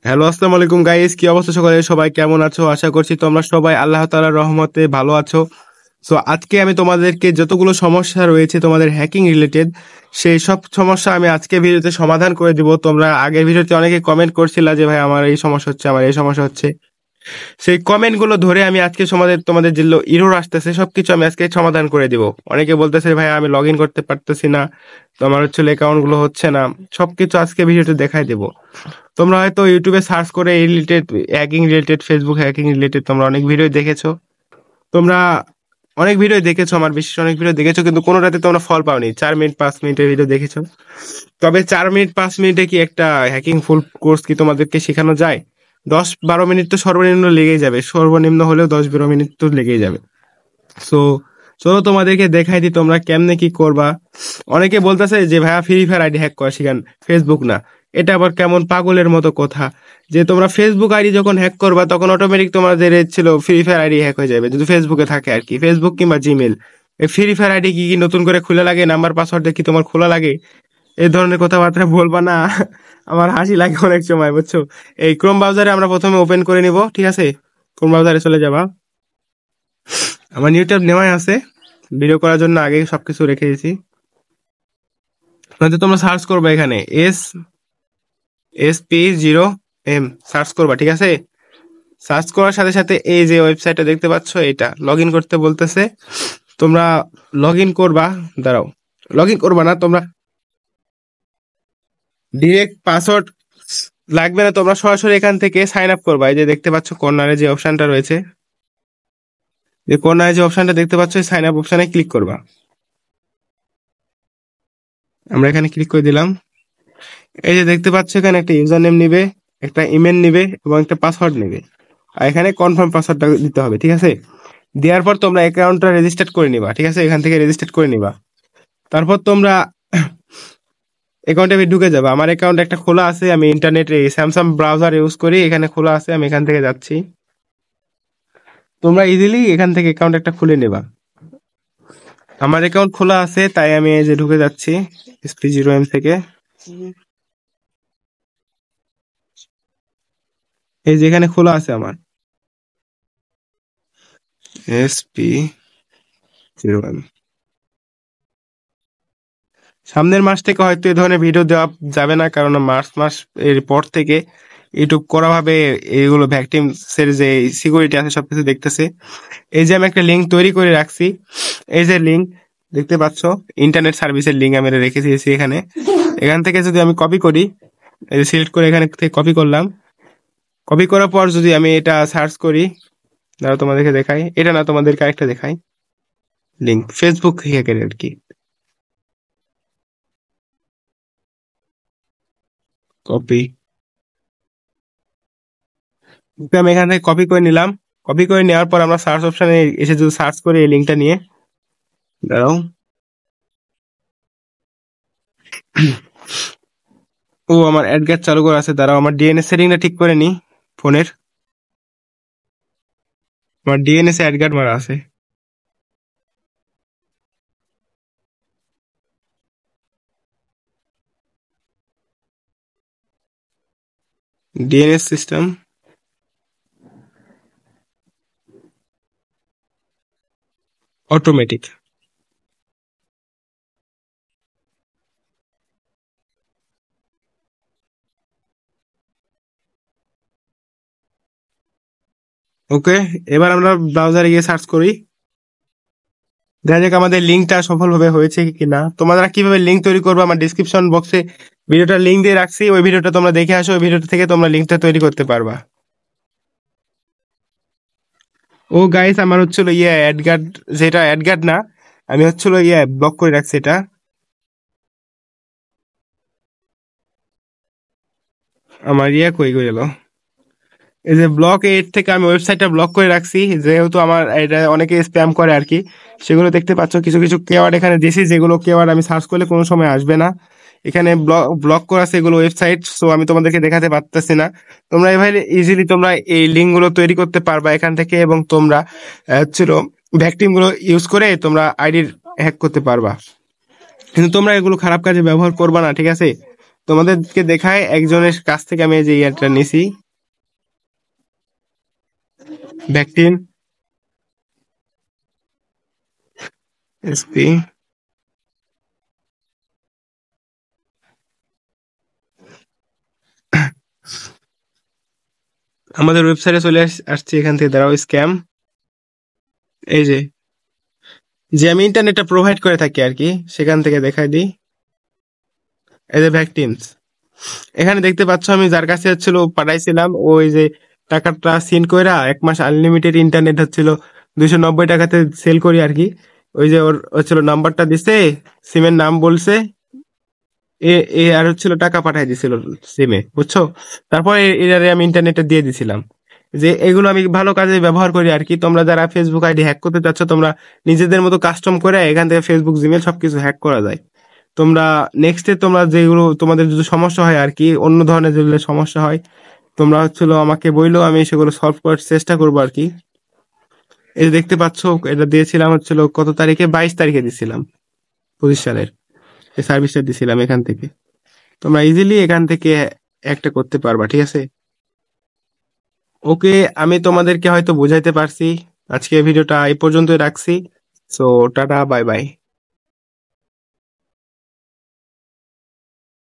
Hello, আসসালামু আলাইকুম guys. কি অবস্থা? সকালে সবাই কেমন আছো? আশা করছি তোমরা সবাই আল্লাহ তাআলার রহমতে ভালো আছো। সো আজকে আমি তোমাদেরকে যতগুলো সমস্যা রয়েছে তোমাদের হ্যাকিং রিলেটেড, সেই সব সমস্যা আমি আজকে ভিডিওতে সমাধান করে দিব। তোমরা আগের ভিডিওতে অনেকে কমেন্ট করছিলা যে ভাই আমার এই সমস্যা হচ্ছে, আমার এই সমস্যা হচ্ছে। সেই কমেন্ট গুলো ধরে আমি আজকে তোমাদের যে ইরর আসতেছে সবকিছু আমি আজকে সমাধান করে দিব। অনেকে বলতেছে ভাই আমি লগ ইন করতে পারতেছি না, তো আমার হচ্ছে অ্যাকাউন্ট গুলো হচ্ছে না। সবকিছু আজকে ভিডিওতে দেখাই দেবো। তোমরা হয়তো ইউটিউবে সার্চ করে এই related, hacking related, Facebook hacking related তোমরা অনেক ভিডিও দেখেছো। তোমরা অনেক ভিডিও দেখেছো, আমার বিশেষ অনেক ভিডিও দেখেছো, কিন্তু কোনোটাতে তোমরা ফল পাওনি। 4 মিনিট 5 মিনিটের ভিডিও দেখেছো। তবে 4 মিনিট 5 মিনিটে কি একটা হ্যাকিং ফুল কোর্স কি তোমাদেরকে শেখানো যায়? 10-12 মিনিট তো সর্বনিম্ন লেগেই যাবে, সর্বনিম্ন হলেও 10-12 মিনিট তো লেগেই যাবে। সো চলো তোমাদেরকে দেখাই দিই তোমরা কেমনে কি করবা। অনেকে বলতেছে যে ভাইয়া ফ্রি ফায়ার আইডি হ্যাক করা শিখান, ফেসবুক না। এটা আবার কেমন পাগলের মতো কথা যে তোমরা ফেসবুক আইডি যখন হ্যাক করবা তখন অটোমেটিক তোমাদের ছিল ফ্রি ফায়ার আইডি হ্যাক হয়ে যাবে, যদি ফেসবুকে থাকে আর কি, ফেসবুক কিংবা জিমেল। এই ফ্রি ফায়ার আইডি কি কি নতুন করে খোলা লাগে? নাম্বার পাসওয়ার্ড দিয়ে কি তোমার খোলা লাগে? এই ধরনের কথাবার্তা বলবা না। আমার হাসি লাগে অনেক সময়, বুঝছো। এই ক্রোম ব্রাউজারে আমরা প্রথমে ওপেন করে নিব, ঠিক আছে? ক্রোম ব্রাউজারে চলে যাবা। আমার নিউ ট্যাব নেওয়াই আছে, ভিডিও করার জন্য আগে সবকিছু রেখে দিয়েছি। নয়তো তোমরা সার্চ করবে এখানে SP0M সার্চ করবা, ঠিক আছে? সার্চ করার সাথে সাথে এই যে ওয়েবসাইটটা দেখতে পাচ্ছ, এটা লগ ইন করতে বলতেছে। তোমরা লগ ইন করবা। দাঁড়াও, লগ ইন করবা না তোমরা, ডিরেক্ট পাসওয়ার্ড লাগবে না, তোমরা সরাসরি এখান থেকে সাইন আপ করবা। এই যে দেখতে পাচ্ছ কর্নারে যে অপশনটা রয়েছে, যে কর্নারে যে অপশনটা দেখতে পাচ্ছ, সাইন আপ অপশনে ক্লিক করবা। আমরা এখানে ক্লিক করে দিলাম। এই যে দেখতে পাচ্ছ এখানে একটা ইউজার নেম নিবে, একটা ইমেল নিবে এবং একটা পাসওয়ার্ড নেবে। আর এখানে কনফার্ম পাসওয়ার্ডটা দিতে হবে, ঠিক আছে? দেওয়ার পর তোমরা অ্যাকাউন্টটা রেজিস্টার করে নিবা, ঠিক আছে? এখান থেকে রেজিস্টার করে নিবা। তারপর তোমরা অ্যাকাউন্টে ঢুকে যাবে। আমার অ্যাকাউন্ট একটা খোলা আছে, আমি ইন্টারনেটে স্যামসাং ব্রাউজার ইউজ করি, এখানে খোলা আছে, আমি এখান থেকে যাচ্ছি। তোমরা ইজিলি এখান থেকে অ্যাকাউন্ট একটা খুলে নেবা। আমার অ্যাকাউন্ট খোলা আছে তাই আমি এই যে ঢুকে যাচ্ছি SP0M থেকে। এই যে এখানে খোলা আছে আমার SP0M। সামনের মাস থেকে হয়তো এই ধরনের ভিডিও দেওয়া যাবে না, কারণ মার্চ মাস এর পর থেকে ইউটিউব করা ভাবে এইগুলো ভ্যাকটিমস এর যে সিকিউরিটি আছে সবকিছু দেখতেছে। এই যে আমি একটা লিঙ্ক তৈরি করে রাখছি, এই যে লিঙ্ক দেখতে পাচ্ছ, ইন্টারনেট সার্ভিসের লিঙ্ক আমি রেখে দিয়েছি এখানে। এখান থেকে যদি আমি কপি করি, এই যে সিলেক্ট করে এখানে থেকে কপি করলাম। কপি করার পর যদি আমি এটা সার্চ করি, দাঁড়াও তোমাদেরকে দেখাই, এটা না তোমাদেরকে আরেকটা দেখাই, লিঙ্ক ফেসবুক হ্যাকের আর কি। কপি, আমি এখান থেকে কপি করে নিলাম। কপি করে নেওয়ার পর আমরা সার্চ অপশনে এসে যদি সার্চ করি এই লিঙ্কটা নিয়ে, দাঁড়াও। ও আমার অ্যাড গার্ড চালু করা আছে, দাঁড়াও আমার ডিএনএস সেটিংটা ঠিক করে নি ফোনের। আমার ডিএনএস অ্যাড গার্ড মারা আছে। DNS system automatic. ওকে, এবার আমরা ব্রাউজারে গিয়ে সার্চ করি, দেখা যাক আমাদের লিঙ্কটা সফলভাবে হয়েছে কিনা। তোমরা কিভাবে লিঙ্ক তৈরি করবে আমার ডিসক্রিপশন বক্সে ভিডিওটা লিঙ্ক দিয়ে রাখছি, ওই ভিডিওটা তোমরা দেখে আসো, ওই ভিডিওটা থেকে তোমরা লিঙ্কটা তৈরি করতে পারবা। ও গাইস, আমার হচ্ছিল অ্যাড গার্ড, যেটা অ্যাড গার্ড না, আমি হচ্ছিল ব্লক করে রাখছি এটা। আমার কই গেল? এই যে ব্লক এর থেকে আমি ওয়েবসাইটটা ব্লক করে রাখছি, যেহেতু আমার এটা অনেকে স্প্যাম করে আর কি। সেগুলো দেখতে পাচ্ছ, কিছু কিছু কেওয়ার্ড এখানে দিয়েছি, যেগুলো কেওয়ার্ড আমি সার্চ করলে কোনো সময় আসবে না। এখানে ব্লক ব্লক করা আছে এগুলো ওয়েবসাইট, সো আমি তোমাদেরকে দেখাতে পারতেছি না। তোমরা এভাবে ইজিলি তোমরা এই লিঙ্ক গুলো তৈরি করতে পারবা এখান থেকে, এবং তোমরা হচ্ছিল ভ্যাকটিম গুলো ইউজ করে তোমরা আইডি হ্যাক করতে পারবা। কিন্তু তোমরা এগুলো খারাপ কাজে ব্যবহার করবা না, ঠিক আছে? তোমাদেরকে দেখায় একজনের কাছ থেকে আমি এই যে ইয়ারটা নিছি, ভ্যাকটিন এসপি। আমাদের ওয়েবসাইটে চলে আসছি, এখান থেকে দাঁড়াও স্ক্যাম। এই যে যে আমি ইন্টারনেটটা প্রোভাইড করে থাকি আর কি, সেখান থেকে দেখাই দিই। এই যে ভ্যাকটিনস, এখানে দেখতে পাচ্ছ আমি যার কাছে হচ্ছিল পাঠাইছিলাম, ওই যে টাকাটা সিন কইরা 1 মাস আনলিমিটেড ইন্টারনেট হচ্ছিল 290 টাকাতে সেল করি আর কি। ওই যে ওর হচ্ছিল নাম্বারটা দিছে, সিমের নাম বলছে, এ এ আর হচ্ছিল টাকা পাঠাই দিছিল সিমে, বুঝছো। তারপরে এরারে আমি ইন্টারনেটে দিয়ে দিছিলাম। যে এগুলো আমি ভালো কাজে ব্যবহার করি আর কি। তোমরা যারা ফেসবুক আইডি হ্যাক করতে চাচ্ছ, তোমরা নিজেদের মতো কাস্টম করে এখান থেকে ফেসবুক, জিমেল সবকিছু হ্যাক করা যায়। তোমরা নেক্সটে তোমরা যেগুলো তোমাদের যদি সমস্যা হয় আর কি, অন্য ধরনের যেগুলো সমস্যা হয়, তোমরা হচ্ছিল আমাকে বইলো, আমি সেগুলো সলভ করার চেষ্টা করবো আর কি। এই যে দেখতে পাচ্ছ, এটা দিয়েছিলাম হচ্ছিল কত তারিখে, 22 তারিখে দিছিলাম 25 সালের। এই সার্ভিসটা দিছিলাম এখান থেকে। তোমরা ইজিলি এখান থেকে একটা করতে পারবা, ঠিক আছে। ওকে, আমি তোমাদেরকে হয়তো বুঝাইতে পারছি। আজকে ভিডিওটা এই পর্যন্তই রাখছি। So tata, bye bye.